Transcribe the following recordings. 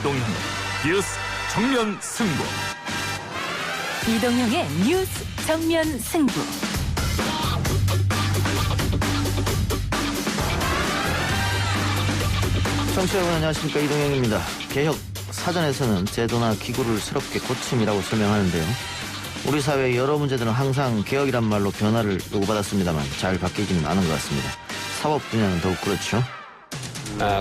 이동형 뉴스 정면 승부. 이동형의 뉴스 정면 승부. 청취자 여러분 안녕하십니까, 이동형입니다. 개혁 사전에서는 제도나 기구를 새롭게 고침이라고 설명하는데요. 우리 사회의 여러 문제들은 항상 개혁이란 말로 변화를 요구받았습니다만 잘 바뀌지는 않은 것 같습니다. 사법 분야는 더욱 그렇죠.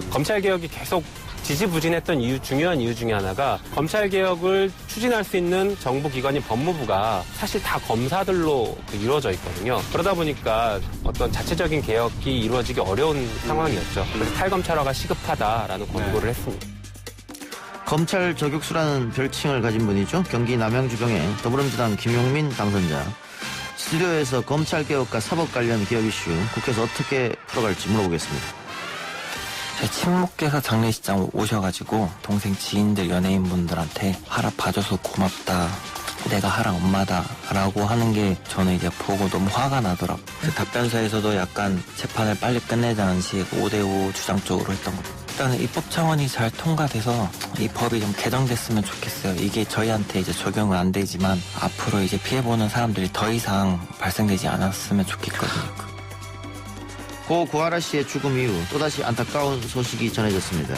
검찰개혁이 계속 지지부진했던 중요한 이유 중에 하나가 검찰개혁을 추진할 수 있는 정부기관인 법무부가 사실 다 검사들로 이루어져 있거든요. 그러다 보니까 어떤 자체적인 개혁이 이루어지기 어려운 상황이었죠. 그래서 탈검찰화가 시급하다라는 권고를 했습니다. 검찰 저격수라는 별칭을 가진 분이죠. 경기 남양주병의 더불어민주당 김용민 당선자. 스튜디오에서 검찰개혁과 사법 관련 개혁 이슈 국회에서 어떻게 풀어갈지 물어보겠습니다. 제 친목께서 장례식장 오셔가지고 동생 지인들 연예인분들한테 하라 봐줘서 고맙다, 내가 하랑 엄마다 라고 하는 게 저는 이제 보고 너무 화가 나더라고요. 그 답변서에서도 약간 재판을 빨리 끝내자는 식 5대5 주장 쪽으로 했던 것. 일단은 입법 차원이 잘 통과돼서 이 법이 좀 개정됐으면 좋겠어요. 이게 저희한테 이제 적용은 안 되지만 앞으로 이제 피해보는 사람들이 더 이상 발생되지 않았으면 좋겠거든요. 고 구하라 씨의 죽음 이후 또다시 안타까운 소식이 전해졌습니다.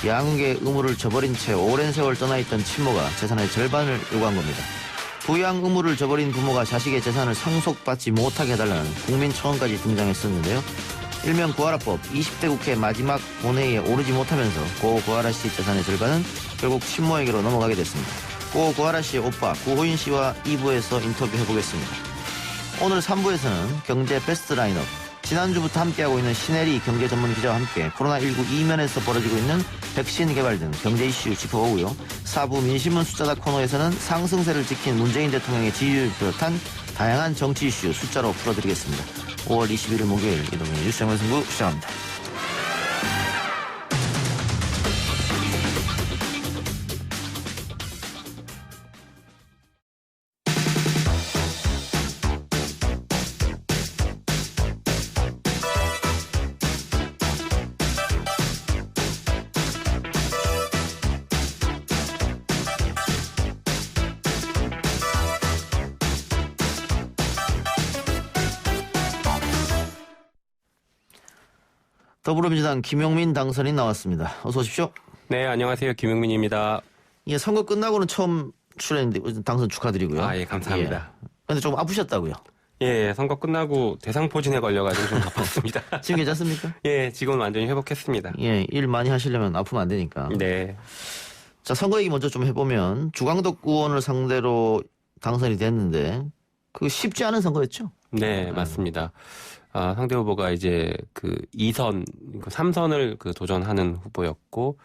양육의 의무를 저버린 채 오랜 세월 떠나있던 친모가 재산의 절반을 요구한 겁니다. 부양 의무를 저버린 부모가 자식의 재산을 상속받지 못하게 해달라는 국민청원까지 등장했었는데요. 일명 구하라법 20대 국회 마지막 본회의에 오르지 못하면서 고 구하라 씨 재산의 절반은 결국 친모에게로 넘어가게 됐습니다. 고 구하라 씨의 오빠 구호인 씨와 2부에서 인터뷰해보겠습니다. 오늘 3부에서는 경제 베스트 라인업, 지난주부터 함께하고 있는 신혜리 경제 전문 기자와 함께 코로나19 이면에서 벌어지고 있는 백신 개발 등 경제 이슈 짚어보고요. 4부 민심은 숫자다 코너에서는 상승세를 지킨 문재인 대통령의 지지율 비롯한 다양한 정치 이슈 숫자로 풀어드리겠습니다. 5월 21일 목요일 이동의 뉴스 정면 승부 시작합니다. 더불어민주당 김용민 당선인 나왔습니다. 어서 오십시오. 네, 안녕하세요. 김용민입니다. 예, 선거 끝나고는 처음 출연했는데 당선 축하드리고요. 예, 감사합니다. 그런데 좀 아프셨다고요? 예, 선거 끝나고 대상포진에 걸려가지고 좀 바빴습니다. 지금 괜찮습니까? 예, 지금은 완전히 회복했습니다. 예, 일 많이 하시려면 아프면 안 되니까. 네. 자, 선거 얘기 먼저 좀 해보면 주광덕 의원을 상대로 당선이 됐는데 그 쉽지 않은 선거였죠? 네, 맞습니다. 상대 후보가 이제 그 2선, 3선을 도전하는 후보였고,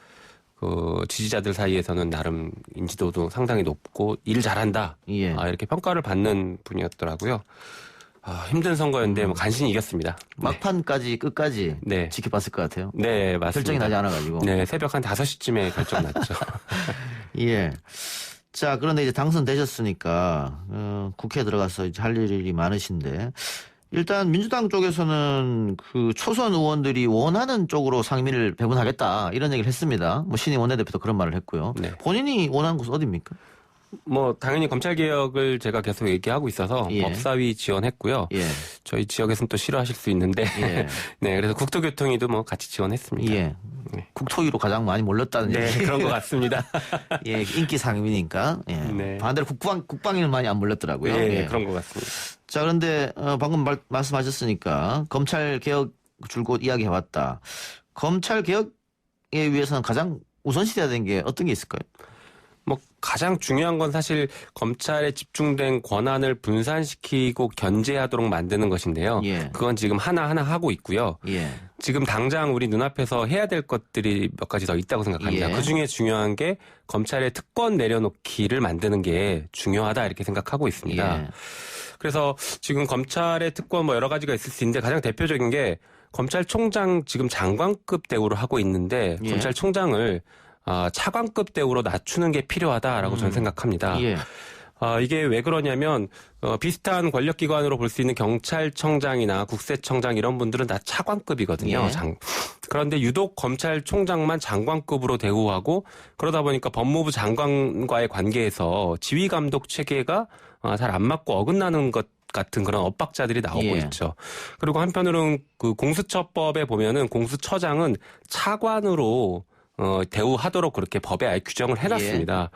지지자들 사이에서는 나름 인지도도 상당히 높고, 일 잘한다. 예. 이렇게 평가를 받는 분이었더라고요. 힘든 선거였는데, 간신히 이겼습니다. 막판까지, 끝까지. 네. 지켜봤을 것 같아요. 네, 맞습니다. 결정이 나지 않아가지고. 네, 새벽 한 5시쯤에 결정 났죠. 예. 자, 그런데 이제 당선되셨으니까, 국회에 들어가서 이제 할 일이 많으신데, 일단 민주당 쪽에서는 그 초선 의원들이 원하는 쪽으로 상임위를 배분하겠다 이런 얘기를 했습니다. 뭐 신임 원내대표도 그런 말을 했고요. 네. 본인이 원하는 곳은 어디입니까? 당연히 검찰개혁을 제가 계속 얘기하고 있어서 예. 법사위 지원했고요. 예. 저희 지역에서는 또 싫어하실 수 있는데, 예. 네, 그래서 국토교통위도 같이 지원했습니다. 예. 네. 국토위로 가장 많이 몰렸다는 네, 얘기. 그런 것 같습니다. 예, 인기 상임위니까. 예. 네. 반대로 국방위는 많이 안 몰렸더라고요. 네, 예. 그런 것 같습니다. 자, 그런데 방금 말씀하셨으니까 검찰 개혁 줄곧 이야기해왔다. 검찰 개혁에 위해서는 가장 우선시돼야 되는 게 어떤 게 있을까요? 가장 중요한 건 사실 검찰에 집중된 권한을 분산시키고 견제하도록 만드는 것인데요. 예. 그건 지금 하나하나 하고 있고요. 예. 지금 당장 우리 눈앞에서 해야 될 것들이 몇 가지 더 있다고 생각합니다. 예. 그중에 중요한 게 검찰의 특권 내려놓기를 만드는 게 중요하다 이렇게 생각하고 있습니다. 예. 그래서 지금 검찰의 특권 여러 가지가 있을 수 있는데 가장 대표적인 게 검찰총장 지금 장관급 대우로 하고 있는데 예. 검찰총장을 차관급 대우로 낮추는 게 필요하다라고 저는 생각합니다. 예. 이게 왜 그러냐면 비슷한 권력기관으로 볼 수 있는 경찰청장이나 국세청장 이런 분들은 다 차관급이거든요. 예. 그런데 유독 검찰총장만 장관급으로 대우하고 그러다 보니까 법무부 장관과의 관계에서 지휘감독 체계가 잘 안 맞고 어긋나는 것 같은 그런 엇박자들이 나오고 예. 있죠. 그리고 한편으로는 그 공수처법에 보면은 공수처장은 차관으로 대우하도록 그렇게 법에 아예 규정을 해놨습니다.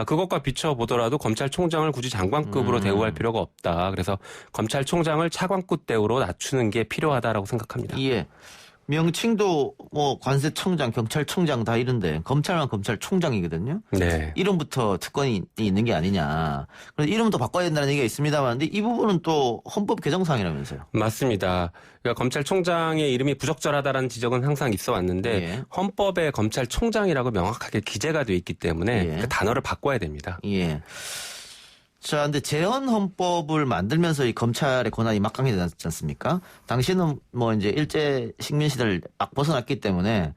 그것과 비춰보더라도 검찰총장을 굳이 장관급으로 대우할 필요가 없다. 그래서 검찰총장을 차관급 대우로 낮추는 게 필요하다라고 생각합니다. 예. 명칭도 뭐 관세청장, 경찰청장 다 이런데 검찰만 검찰총장이거든요. 네. 이름부터 특권이 있는 게 아니냐. 그래서 이름도 바꿔야 된다는 얘기가 있습니다만, 근데 이 부분은 또 헌법 개정사항이라면서요. 맞습니다. 그러니까 검찰총장의 이름이 부적절하다라는 지적은 항상 있어 왔는데 예. 헌법에 검찰총장이라고 명확하게 기재가 돼 있기 때문에 예. 그 단어를 바꿔야 됩니다. 예. 자, 근데 재헌 헌법을 만들면서 이 검찰의 권한이 막강해졌지 않습니까? 당시에는 뭐 이제 일제 식민 시대를 막 벗어났기 때문에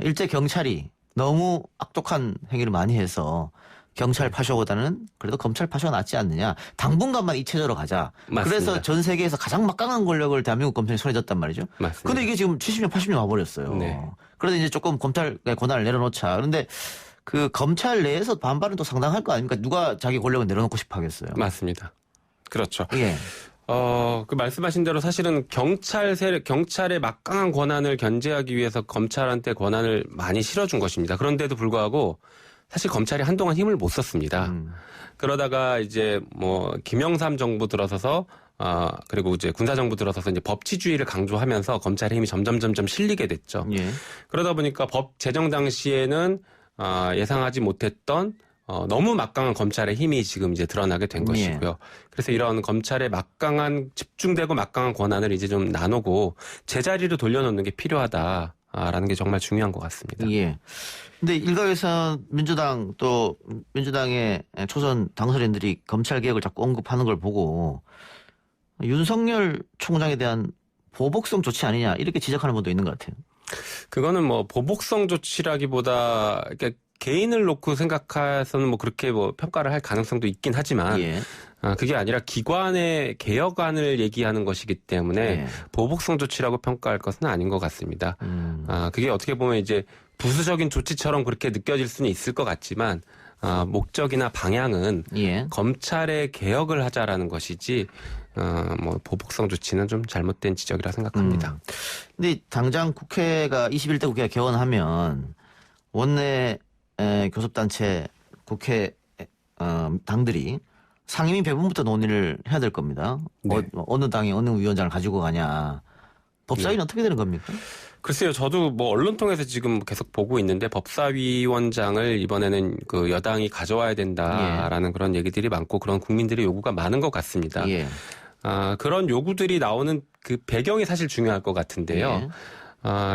일제 경찰이 너무 악독한 행위를 많이 해서 경찰 파쇼보다는 그래도 검찰 파쇼가 낫지 않느냐. 당분간만 이 체제로 가자. 맞습니다. 그래서 전 세계에서 가장 막강한 권력을 대한민국 검찰이 손에 졌단 말이죠. 맞습니다. 근데 이게 지금 70년, 80년 와버렸어요. 네. 그래서 이제 조금 검찰의 권한을 내려놓자. 그런데 그 검찰 내에서 반발은 또 상당할 거 아닙니까? 누가 자기 권력을 내려놓고 싶어 하겠어요. 맞습니다. 그렇죠. 예. 그 말씀하신 대로 사실은 경찰의 막강한 권한을 견제하기 위해서 검찰한테 권한을 많이 실어준 것입니다. 그런데도 불구하고 사실 검찰이 한동안 힘을 못 썼습니다. 그러다가 이제 뭐 김영삼 정부 들어서서 그리고 이제 군사 정부 들어서서 이제 법치주의를 강조하면서 검찰의 힘이 점점 실리게 됐죠. 예. 그러다 보니까 법 제정 당시에는 예상하지 못했던 너무 막강한 검찰의 힘이 지금 이제 드러나게 된 것이고요. 그래서 이런 검찰의 집중되고 막강한 권한을 이제 좀 나누고 제자리로 돌려놓는 게 필요하다라는 게 정말 중요한 것 같습니다. 예. 근데 일각에서 민주당 또 민주당의 초선 당선인들이 검찰 개혁을 자꾸 언급하는 걸 보고 윤석열 총장에 대한 보복성 조치 아니냐 이렇게 지적하는 분도 있는 것 같아요. 그거는 뭐 보복성 조치라기보다 그러니까 개인을 놓고 생각해서는 뭐 그렇게 뭐 평가를 할 가능성도 있긴 하지만 예. 그게 아니라 기관의 개혁안을 얘기하는 것이기 때문에 예. 보복성 조치라고 평가할 것은 아닌 것 같습니다. 그게 어떻게 보면 이제 부수적인 조치처럼 그렇게 느껴질 수는 있을 것 같지만 목적이나 방향은 예. 검찰의 개혁을 하자라는 것이지 뭐 보복성 조치는 좀 잘못된 지적이라 생각합니다. 근데 당장 국회가 21대 국회가 개원하면 원내 교섭단체 국회 당들이 상임위 배분부터 논의를 해야 될 겁니다. 네. 어느 당이 어느 위원장을 가지고 가냐. 법사위는 네. 어떻게 되는 겁니까? 글쎄요, 저도 뭐 언론 통해서 지금 계속 보고 있는데 법사위원장을 이번에는 그 여당이 가져와야 된다라는 그런 얘기들이 많고 그런 국민들의 요구가 많은 것 같습니다. 예. 그런 요구들이 나오는 그 배경이 사실 중요할 것 같은데요. 예.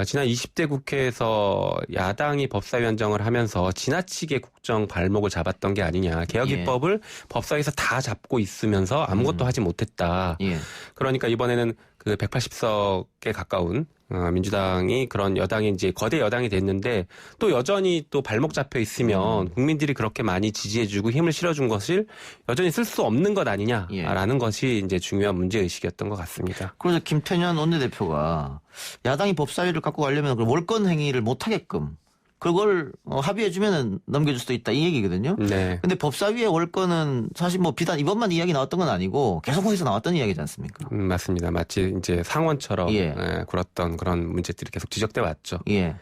지난 20대 국회에서 야당이 법사위원장을 하면서 지나치게 국정 발목을 잡았던 게 아니냐. 개혁 입법을 법사위에서 다 잡고 있으면서 아무것도 하지 못했다. 예. 그러니까 이번에는 그 180석에 가까운 민주당이 그런 여당이 이제 거대 여당이 됐는데 또 여전히 또 발목 잡혀 있으면 국민들이 그렇게 많이 지지해주고 힘을 실어준 것을 여전히 쓸 수 없는 것 아니냐라는 것이 이제 중요한 문제의식이었던 것 같습니다. 그래서 김태년 원내대표가 야당이 법사위를 갖고 가려면 월권 행위를 못하게끔 그걸 합의해주면 넘겨줄 수도 있다 이 얘기거든요. 네. 근데 법사위의 월권은 사실 뭐 비단 이번만 이야기 나왔던 건 아니고 계속해서 나왔던 이야기지 않습니까? 맞습니다. 마치 이제 상원처럼 예. 굴었던 그런 문제들이 계속 지적돼 왔죠. 예.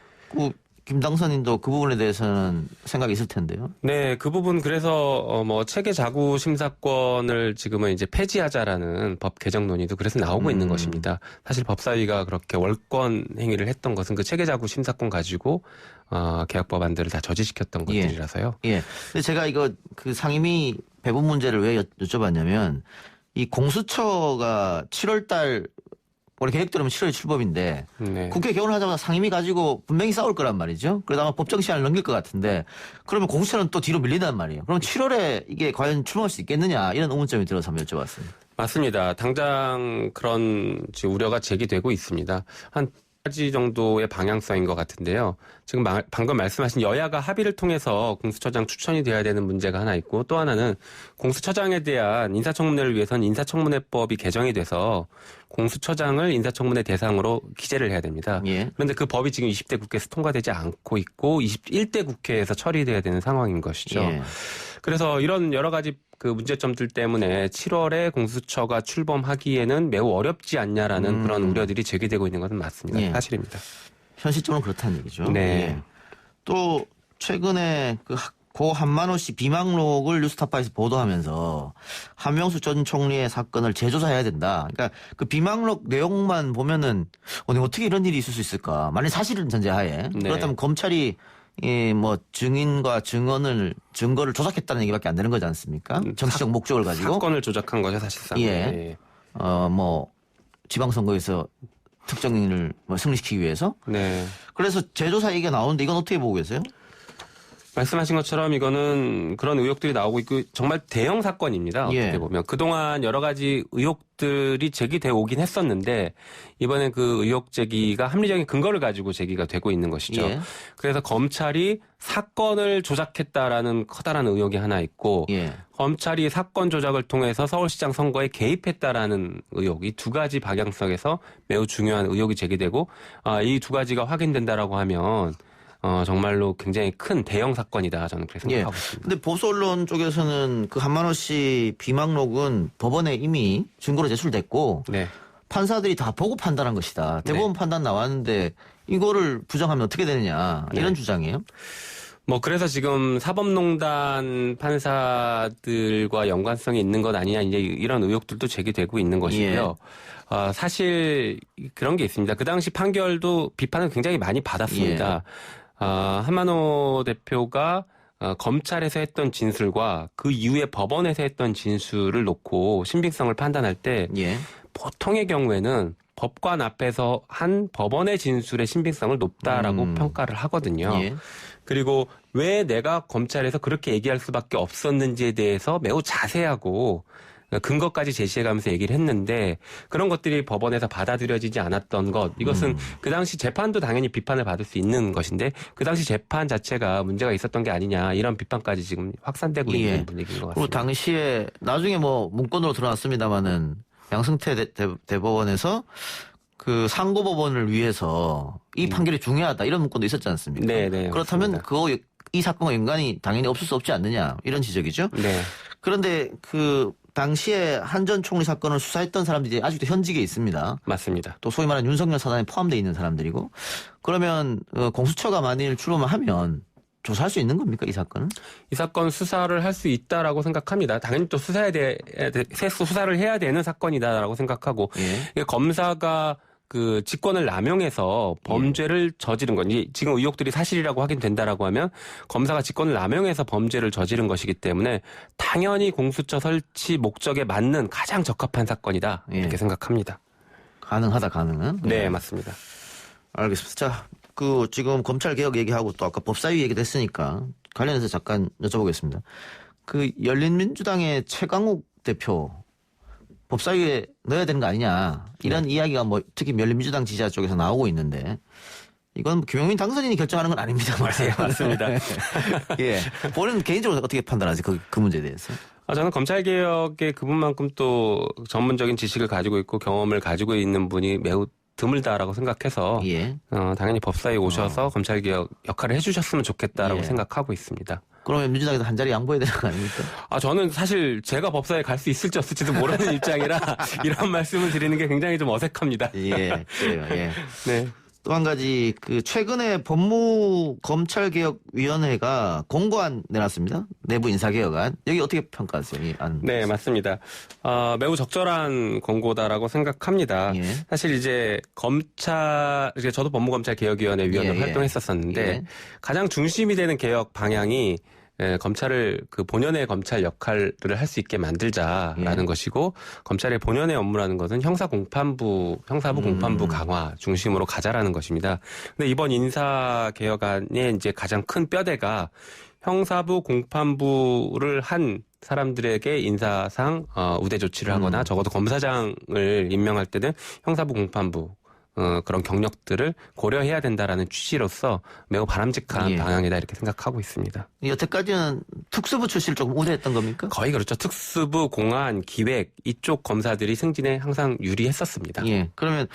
김 당선인도 그 부분에 대해서는 생각이 있을 텐데요. 네, 그 부분 그래서 뭐 체계 자구 심사권을 지금은 이제 폐지하자라는 법 개정 논의도 그래서 나오고 있는 것입니다. 사실 법사위가 그렇게 월권 행위를 했던 것은 그 체계 자구 심사권 가지고 개혁 법안들을 다 저지시켰던 것들이라서요. 예. 근데 제가 이거 그 상임위 배분 문제를 왜 여쭤봤냐면 이 공수처가 7월달 원래 계획대로면 7월에 출범인데 네. 국회 개원하자마자 상임위 가지고 분명히 싸울 거란 말이죠. 그러다 아마 법정 시한을 넘길 것 같은데 그러면 공수처는 또 뒤로 밀린단 말이에요. 그럼 7월에 이게 과연 출범할 수 있겠느냐 이런 의문점이 들어서 한번 여쭤봤습니다. 맞습니다. 당장 그런 우려가 제기되고 있습니다. 한 가지 정도의 방향성인 것 같은데요. 지금 방금 말씀하신 여야가 합의를 통해서 공수처장 추천이 돼야 되는 문제가 하나 있고 또 하나는 공수처장에 대한 인사청문회를 위해서는 인사청문회법이 개정이 돼서 공수처장을 인사청문회 대상으로 기재를 해야 됩니다. 예. 그런데 그 법이 지금 20대 국회에서 통과되지 않고 있고 21대 국회에서 처리돼야 되는 상황인 것이죠. 예. 그래서 이런 여러 가지 그 문제점들 때문에 7월에 공수처가 출범하기에는 매우 어렵지 않냐라는 그런 우려들이 제기되고 있는 것은 맞습니다. 예. 사실입니다. 현실적으로 그렇다는 얘기죠. 네. 예. 또 최근에 고 한만호 씨 비망록을 뉴스타파에서 보도하면서 한명수 전 총리의 사건을 재조사해야 된다. 그러니까 그 비망록 내용만 보면은 어떻게 이런 일이 있을 수 있을까? 만약 사실은 전제하에 네. 그렇다면 검찰이 뭐 증거를 조작했다는 얘기밖에 안 되는 거지 않습니까? 정치적 목적을 가지고 사건을 조작한 거죠, 사실상. 예. 네. 뭐 지방선거에서 특정인을 승리시키기 위해서. 네. 그래서 재조사 얘기가 나오는데 이건 어떻게 보고 계세요? 말씀하신 것처럼 이거는 그런 의혹들이 나오고 있고 정말 대형 사건입니다. 어떻게 예. 보면. 그동안 여러 가지 의혹들이 제기되어 오긴 했었는데 이번엔 그 의혹 제기가 합리적인 근거를 가지고 제기가 되고 있는 것이죠. 예. 그래서 검찰이 사건을 조작했다라는 커다란 의혹이 하나 있고 예. 검찰이 사건 조작을 통해서 서울시장 선거에 개입했다라는 의혹, 이 두 가지 방향성에서 매우 중요한 의혹이 제기되고 이 두 가지가 확인된다라고 하면 정말로 굉장히 큰 대형 사건이다. 저는 그렇게 생각하고 있습니다. 근데 보수 언론 쪽에서는 그 한만호 씨 비망록은 법원에 이미 증거로 제출됐고 네. 판사들이 다 보고 판단한 것이다. 대법원 판단 나왔는데 이거를 부정하면 어떻게 되느냐 이런 주장이에요. 뭐 그래서 지금 사법농단 판사들과 연관성이 있는 것 아니냐 이제 이런 의혹들도 제기되고 있는 것이고요. 사실 그런 게 있습니다. 그 당시 판결도 비판을 굉장히 많이 받았습니다. 한만호 대표가 검찰에서 했던 진술과 그 이후에 법원에서 했던 진술을 놓고 신빙성을 판단할 때 예. 보통의 경우에는 법관 앞에서 한 법원의 진술의 신빙성을 높다라고 평가를 하거든요. 예. 그리고 왜 내가 검찰에서 그렇게 얘기할 수밖에 없었는지에 대해서 매우 자세하고 근거까지 제시해가면서 얘기를 했는데 그런 것들이 법원에서 받아들여지지 않았던 것, 이것은 그 당시 재판도 당연히 비판을 받을 수 있는 것인데 그 당시 재판 자체가 문제가 있었던 게 아니냐 이런 비판까지 지금 확산되고 있는 분위기인 것 같습니다. 그리고 당시에 나중에 뭐 문건으로 드러났습니다마는 양승태 대법원에서 그 상고법원을 위해서 이 판결이 중요하다 이런 문건도 있었지 않습니까? 네, 그렇다면 맞습니다. 이 사건과 연관이 당연히 없을 수 없지 않느냐 이런 지적이죠. 네. 그런데 그 당시에 한 전 총리 사건을 수사했던 사람들이 아직도 현직에 있습니다. 맞습니다. 또 소위 말하는 윤석열 사단에 포함되어 있는 사람들이고 그러면 공수처가 만일 출범을 하면 조사할 수 있는 겁니까 이 사건은? 이 사건 수사를 할 수 있다라고 생각합니다. 당연히 또 수사를 해야 되는 사건이다라고 생각하고 예. 검사가 그 직권을 남용해서 범죄를 저지른 건 지금 의혹들이 사실이라고 확인된다라고 하면 검사가 직권을 남용해서 범죄를 저지른 것이기 때문에 당연히 공수처 설치 목적에 맞는 가장 적합한 사건이다 이렇게 예. 생각합니다. 가능하다 가능은? 네, 맞습니다. 알겠습니다. 자, 그 지금 검찰 개혁 얘기하고 또 아까 법사위 얘기도 했으니까 관련해서 잠깐 여쭤보겠습니다. 그 열린민주당의 최강욱 대표 법사위에 넣어야 되는 거 아니냐 이런 이야기가 뭐 특히 열린민주당 지지자 쪽에서 나오고 있는데 이건 김용민 당선인이 결정하는 건 아닙니다. 맞습니다. 예, 본인 개인적으로 어떻게 판단하세요? 그 문제에 대해서? 저는 검찰개혁의 그분만큼 또 전문적인 지식을 가지고 있고 경험을 가지고 있는 분이 매우 드물다라고 생각해서 예. 당연히 법사위에 오셔서 검찰개혁 역할을 해주셨으면 좋겠다라고 예. 생각하고 있습니다. 그러면 민주당에서 한 자리 양보해야 되는 거 아닙니까? 저는 사실 제가 법사위에 갈 수 있을지 없을지도 모르는 입장이라 이런 말씀을 드리는 게 굉장히 좀 어색합니다. 예, 그래요. 예. 네. 또 한 가지 그 최근에 법무검찰개혁위원회가 공고안 내놨습니다. 내부 인사개혁안. 여기 어떻게 평가하세요? 이 안. 네, 맞습니다. 매우 적절한 권고다라고 생각합니다. 예. 사실 이제 저도 법무검찰개혁위원회 위원으로 예, 예. 활동했었었는데 예. 가장 중심이 되는 개혁 방향이 검찰을 그 본연의 검찰 역할을 할 수 있게 만들자라는 예. 것이고 검찰의 본연의 업무라는 것은 형사부 공판부 강화 중심으로 가자라는 것입니다. 근데 이번 인사개혁안의 이제 가장 큰 뼈대가 형사부 공판부를 한 사람들에게 인사상 우대 조치를 하거나 적어도 검사장을 임명할 때는 형사부 공판부 그런 경력들을 고려해야 된다라는 취지로서 매우 바람직한 예. 방향이다 이렇게 생각하고 있습니다. 여태까지는 특수부 출신을 조금 우려했던 겁니까? 거의 그렇죠. 특수부, 공안, 기획 이쪽 검사들이 승진에 항상 유리했었습니다. 예. 그러면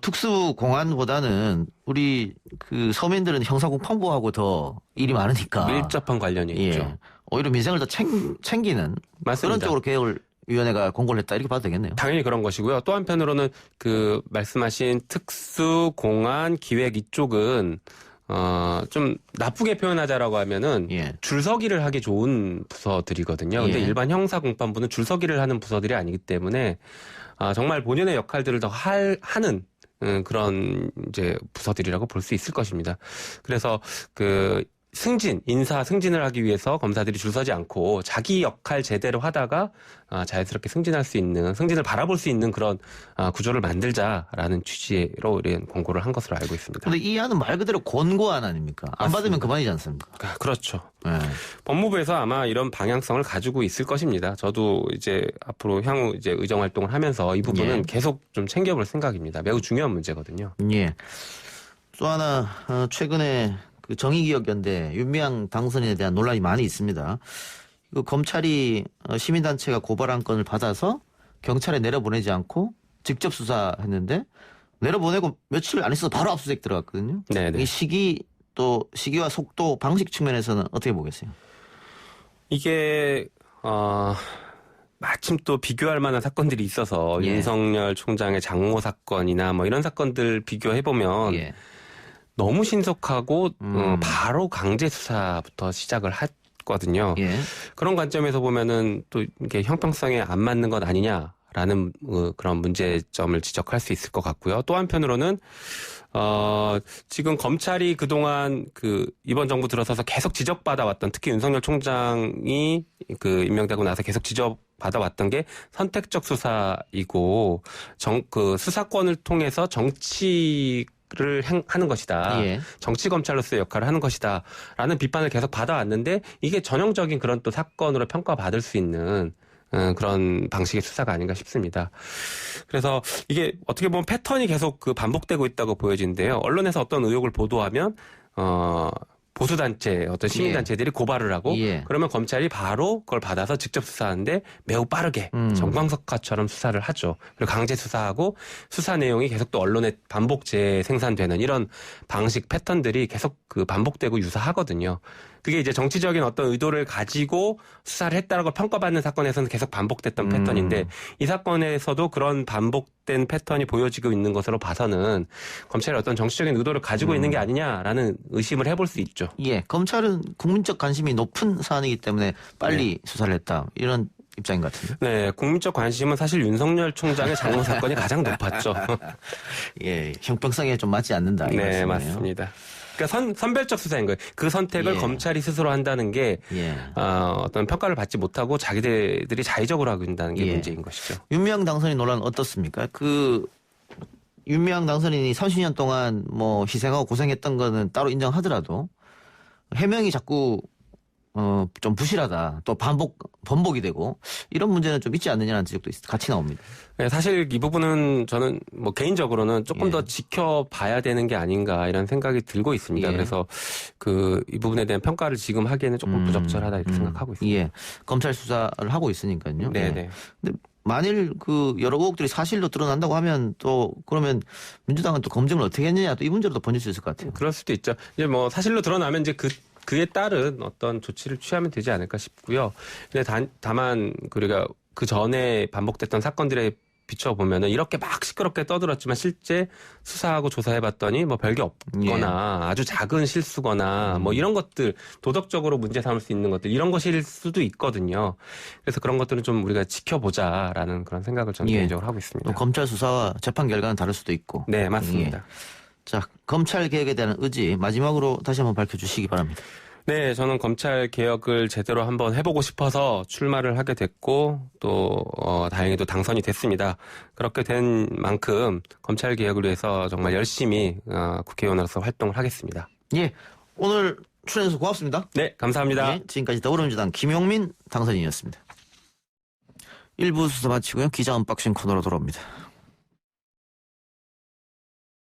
특수부 공안보다는 우리 그 서민들은 형사국판부하고 더 일이 많으니까 밀접한 관련이 있죠. 예. 오히려 민생을 더 챙기는 맞습니다. 그런 쪽으로 개혁을 위원회가 공고를 했다 이렇게 봐도 되겠네요. 당연히 그런 것이고요. 또 한편으로는 그 말씀하신 특수, 공안, 기획 이쪽은 좀 나쁘게 표현하자라고 하면은 예. 줄서기를 하기 좋은 부서들이거든요. 근데 예. 일반 형사공판부는 줄서기를 하는 부서들이 아니기 때문에 정말 본연의 역할들을 더 하는 그런 이제 부서들이라고 볼 수 있을 것입니다. 그래서 그 인사 승진을 하기 위해서 검사들이 줄 서지 않고 자기 역할 제대로 하다가 자연스럽게 승진을 바라볼 수 있는 그런 구조를 만들자라는 취지로 이런 공고를 한 것으로 알고 있습니다. 그런데 이 안은 말 그대로 권고안 아닙니까? 안 받으면 그만이지 않습니까? 그렇죠. 예. 법무부에서 아마 이런 방향성을 가지고 있을 것입니다. 저도 이제 앞으로 향후 이제 의정 활동을 하면서 이 부분은 예. 계속 좀 챙겨볼 생각입니다. 매우 중요한 문제거든요. 예. 또 하나 최근에 그 정의기억연대 윤미향 당선인에 대한 논란이 많이 있습니다. 그 검찰이 시민단체가 고발한 건을 받아서 경찰에 내려보내지 않고 직접 수사했는데 내려보내고 며칠 안 있어서 바로 압수수색 들어갔거든요. 네네. 이 시기와 속도, 방식 측면에서는 어떻게 보겠어요? 이게 마침 또 비교할 만한 사건들이 있어서 예. 윤석열 총장의 장모 사건이나 뭐 이런 사건들 비교해 보면 예. 너무 신속하고 바로 강제 수사부터 시작을 했거든요. 예. 그런 관점에서 보면은 또 이게 형평성에 안 맞는 것 아니냐라는 그런 문제점을 지적할 수 있을 것 같고요. 또 한편으로는 지금 검찰이 그동안 이번 정부 들어서서 계속 지적받아왔던 특히 윤석열 총장이 임명되고 나서 계속 지적받아왔던 게 선택적 수사이고 수사권을 통해서 정치를 하는 것이다. 예. 정치 검찰로서의 역할을 하는 것이다. 라는 비판을 계속 받아왔는데 이게 전형적인 그런 또 사건으로 평가받을 수 있는 그런 방식의 수사가 아닌가 싶습니다. 그래서 이게 어떻게 보면 패턴이 계속 반복되고 있다고 보여지는데요. 언론에서 어떤 의혹을 보도하면 보수단체, 어떤 시민단체들이 고발을 하고 예. 그러면 검찰이 바로 그걸 받아서 직접 수사하는데 매우 빠르게 정광석화처럼 수사를 하죠. 그리고 강제 수사하고 수사 내용이 계속 또 언론에 반복 재생산되는 이런 방식 패턴들이 계속 반복되고 유사하거든요. 그게 이제 정치적인 어떤 의도를 가지고 수사를 했다라고 평가받는 사건에서는 계속 반복됐던 패턴인데 이 사건에서도 그런 반복된 패턴이 보여지고 있는 것으로 봐서는 검찰이 어떤 정치적인 의도를 가지고 있는 게 아니냐라는 의심을 해볼 수 있죠. 예. 검찰은 국민적 관심이 높은 사안이기 때문에 빨리 수사를 했다. 이런 입장인 것 같은데. 네, 국민적 관심은 사실 윤석열 총장의 장모 사건이 가장 높았죠. 예, 형평성에 좀 맞지 않는다. 이 네, 말씀이네요. 맞습니다. 그러니까 선별적 수사인 거예요. 그 선택을 예. 검찰이 스스로 한다는 게 예. 어떤 평가를 받지 못하고 자기들이 자의적으로 하고 있다는 게 예. 문제인 것이죠. 윤미향 당선인 논란 어떻습니까? 윤미향 당선인이 30년 동안 뭐 희생하고 고생했던 거는 따로 인정하더라도 해명이 자꾸 좀 부실하다. 또 번복이 되고 이런 문제는 좀 있지 않느냐는 지적도 같이 나옵니다. 네, 사실 이 부분은 저는 뭐 개인적으로는 조금 예. 더 지켜봐야 되는 게 아닌가 이런 생각이 들고 있습니다. 예. 그래서 이 부분에 대한 평가를 지금 하기에는 조금 부적절하다 이렇게 생각하고 있습니다. 예. 검찰 수사를 하고 있으니까요. 네, 예. 네. 근데 만일 여러 의혹들이 사실로 드러난다고 하면 또 그러면 민주당은 또 검증을 어떻게 했느냐 또 이 문제로도 번질 수 있을 것 같아요. 그럴 수도 있죠. 이제 뭐 사실로 드러나면 이제 그에 따른 어떤 조치를 취하면 되지 않을까 싶고요. 근데 다만 우리가 그 전에 반복됐던 사건들에 비춰보면은 이렇게 막 시끄럽게 떠들었지만 실제 수사하고 조사해봤더니 뭐 별게 없거나 아주 작은 실수거나 뭐 이런 것들 도덕적으로 문제 삼을 수 있는 것들 이런 것일 수도 있거든요. 그래서 그런 것들은 좀 우리가 지켜보자라는 그런 생각을 저는 개인적으로 하고 있습니다. 또 검찰 수사와 재판 결과는 다를 수도 있고. 네, 맞습니다. 자, 검찰 개혁에 대한 의지 마지막으로 다시 한번 밝혀주시기 바랍니다. 네, 저는 검찰 개혁을 제대로 한번 해보고 싶어서 출마를 하게 됐고 또 다행히도 당선이 됐습니다. 그렇게 된 만큼 검찰 개혁을 위해서 정말 열심히 국회의원으로서 활동을 하겠습니다. 예, 오늘 출연해서 고맙습니다. 네, 감사합니다. 예, 지금까지 더불어민주당 김용민 당선인이었습니다. 1부 수사 마치고요. 기자 언박싱 코너로 돌아옵니다.